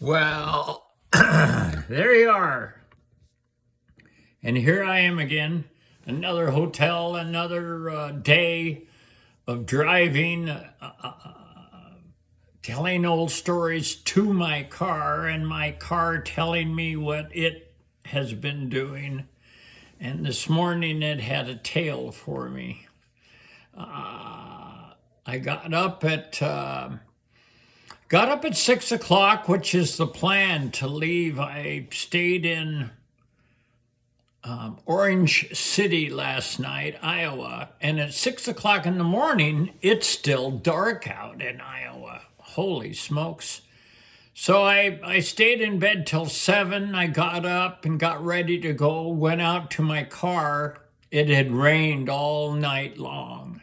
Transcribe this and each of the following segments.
Well, there you are. And here I am again. Another hotel, another day of driving, telling old stories to my car, and my car telling me what it has been doing. And this morning it had a tale for me. I got up at 6 o'clock, which is the plan to leave. I stayed in Orange City last night, Iowa, and at 6 o'clock in the morning, it's still dark out in Iowa. Holy smokes. So I stayed in bed till 7. I got up and got ready to go, went out to my car. It had rained all night long.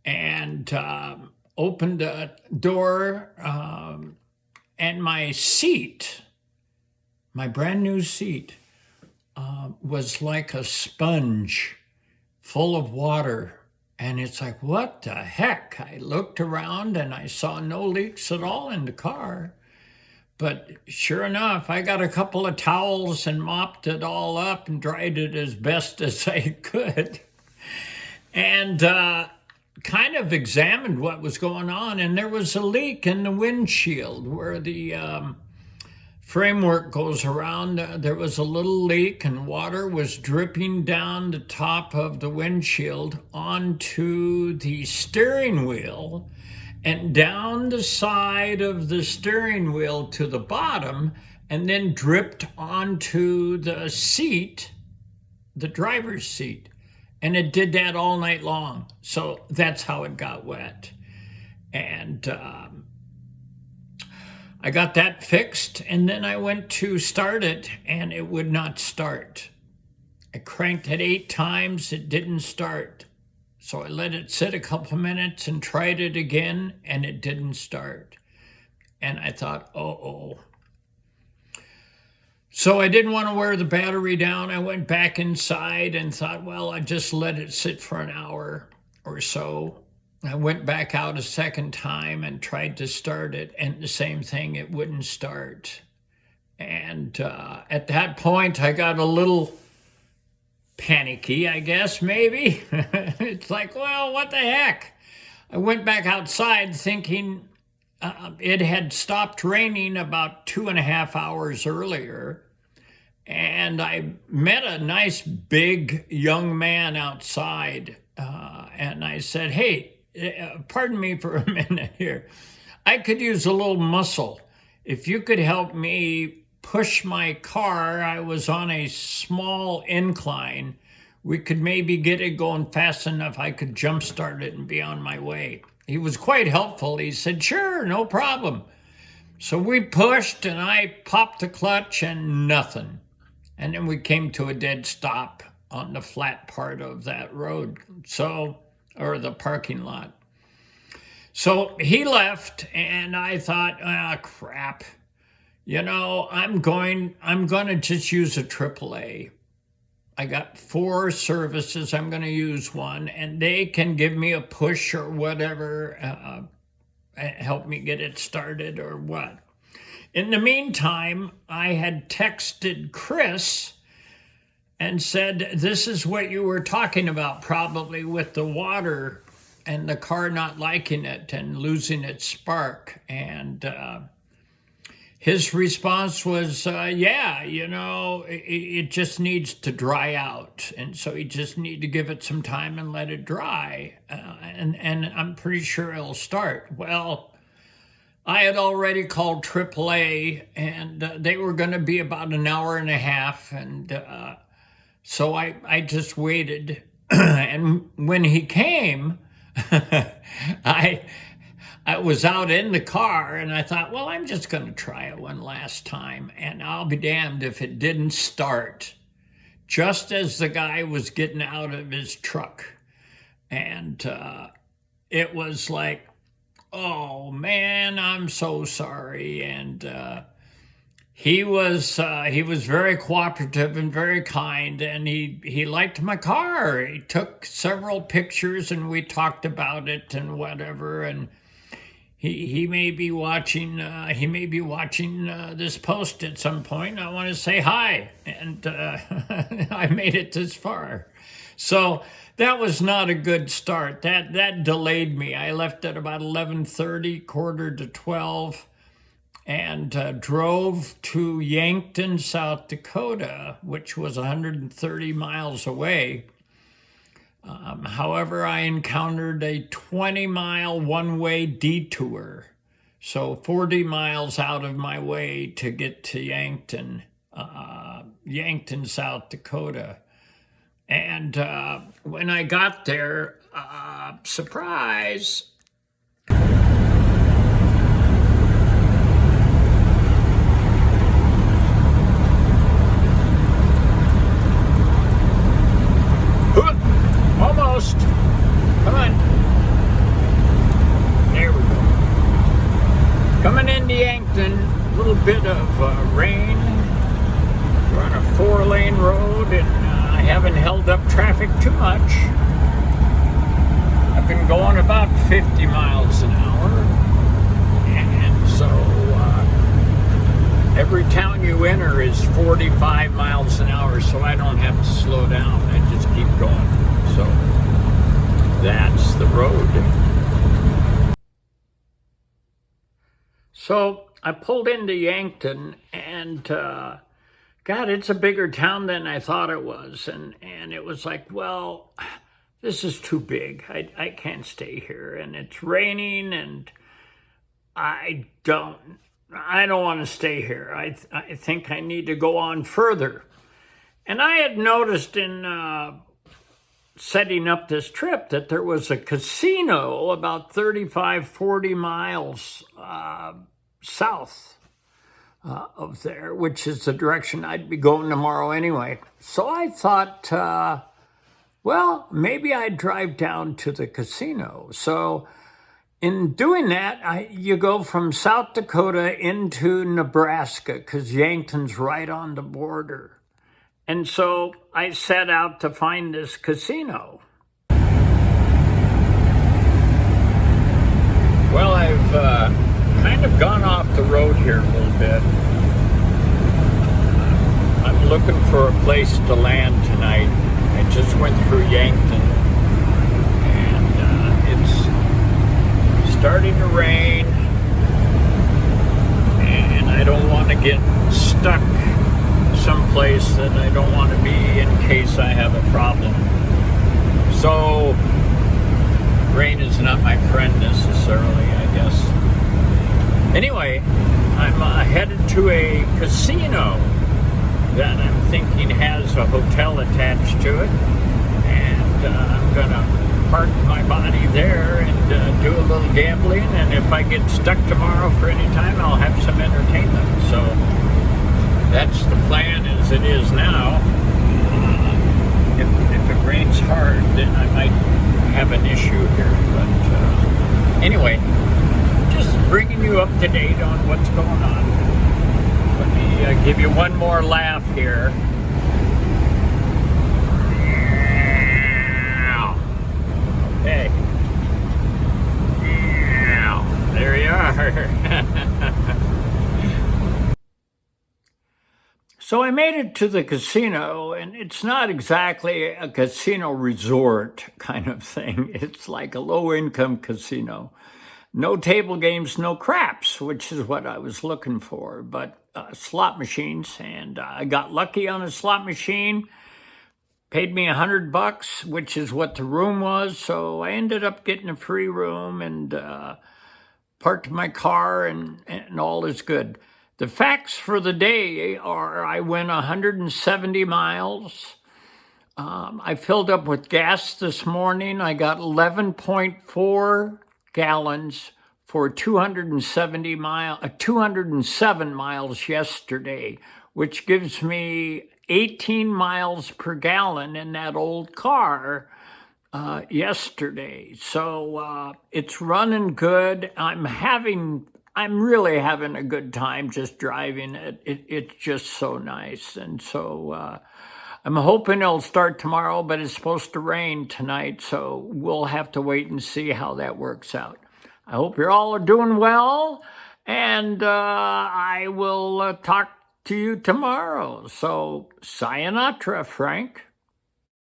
And opened a door, and my seat, my brand new seat, was like a sponge full of water. And it's like, what the heck? I looked around and I saw no leaks at all in the car. But sure enough, I got a couple of towels and mopped it all up and dried it as best as I could. And kind of examined what was going on, and there was a leak in the windshield where the framework goes around. There was a little leak, and water was dripping down the top of the windshield onto the steering wheel and down the side of the steering wheel to the bottom, and then dripped onto the seat, the driver's seat. And it did that all night long. So that's how it got wet. And I got that fixed, and then I went to start it, and it would not start. I cranked it 8 times, it didn't start. So I let it sit a couple minutes and tried it again, and it didn't start. And I thought, oh. So I didn't want to wear the battery down. I went back inside and thought, well, I just let it sit for an hour or so. I went back out a second time and tried to start it, and the same thing, it wouldn't start. And at that point, I got a little panicky, I guess, maybe. It's like, well, what the heck? I went back outside thinking it had stopped raining about 2.5 hours earlier. And I met a nice big young man outside, and I said, hey, pardon me for a minute here. I could use a little muscle. If you could help me push my car, I was on a small incline. We could maybe get it going fast enough I could jumpstart it and be on my way. He was quite helpful. He said, sure, no problem. So we pushed, and I popped the clutch, and nothing. And then we came to a dead stop on the flat part of that road, or the parking lot. So he left, and I thought, crap. I'm going to just use a AAA. I got 4 services. I'm going to use one, and they can give me a push or whatever, help me get it started or what. In the meantime, I had texted Chris and said, this is what you were talking about, probably with the water and the car not liking it and losing its spark. And his response was, yeah, it just needs to dry out. And so you just need to give it some time and let it dry. And I'm pretty sure it'll start. Well, I had already called AAA, and they were going to be about an hour and a half. And so I just waited. And when he came, I was out in the car, and I thought, well, I'm just going to try it one last time, and I'll be damned if it didn't start just as the guy was getting out of his truck. And it was like, oh, man, I'm so sorry. And he was very cooperative and very kind, and he liked my car. He took several pictures, and we talked about it and whatever, and he may be watching. He may be watching this post at some point. I want to say hi, and I made it this far. So that was not a good start. That delayed me. I left at about 11:30, quarter to 12, and drove to Yankton, South Dakota, which was 130 miles away. However, I encountered a 20-mile one-way detour, so 40 miles out of my way to get to Yankton, South Dakota. And when I got there, surprise, almost. Come on. There we go. Coming into Yankton, a little bit of rain. We're on a 4-lane road, and I haven't held up traffic too much. I've been going about 50 miles an hour, and so every town you enter is 45 miles an hour, so I don't have to slow down. I just keep going. So that's the road. So I pulled into Yankton, and God, it's a bigger town than I thought it was. And it was like, well, this is too big. I can't stay here. And it's raining, and I don't want to stay here. I think I need to go on further. And I had noticed in setting up this trip that there was a casino about 35, 40 miles south of there, which is the direction I'd be going tomorrow anyway. So I thought, well, maybe I'd drive down to the casino. So in doing that, you go from South Dakota into Nebraska, because Yankton's right on the border. And so I set out to find this casino. Well, I've kind of gone off the road here a little bit. I'm looking for a place to land tonight. I just went through Yankton, and it's starting to rain, and I don't want to get stuck someplace that I don't want to be in case I have a problem. So rain is not my friend necessarily, I guess. Anyway, I'm headed to a casino that I'm thinking has a hotel attached to it, and I'm gonna park my body there and do a little gambling, and if I get stuck tomorrow for any time, I'll have some entertainment. So that's the plan as it is now. If it rains hard, then I might have an issue here. But anyway, just bringing you up to date on what's going on. Let me give you one more laugh here. Okay. There you are. So I made it to the casino, and it's not exactly a casino resort kind of thing. It's like a low-income casino. No table games, no craps, which is what I was looking for, but slot machines. And I got lucky on a slot machine, paid me $100, which is what the room was. So I ended up getting a free room and parked my car, and all is good. The facts for the day are I went 170 miles. I filled up with gas this morning. I got 11.4 gallons for 207 miles yesterday, which gives me 18 miles per gallon in that old car yesterday. So it's running good. I'm really having a good time just driving it. It's just so nice. And so I'm hoping it'll start tomorrow, but it's supposed to rain tonight, so we'll have to wait and see how that works out. I hope you're all doing well, and I will talk to you tomorrow. So, sayonara, Frank.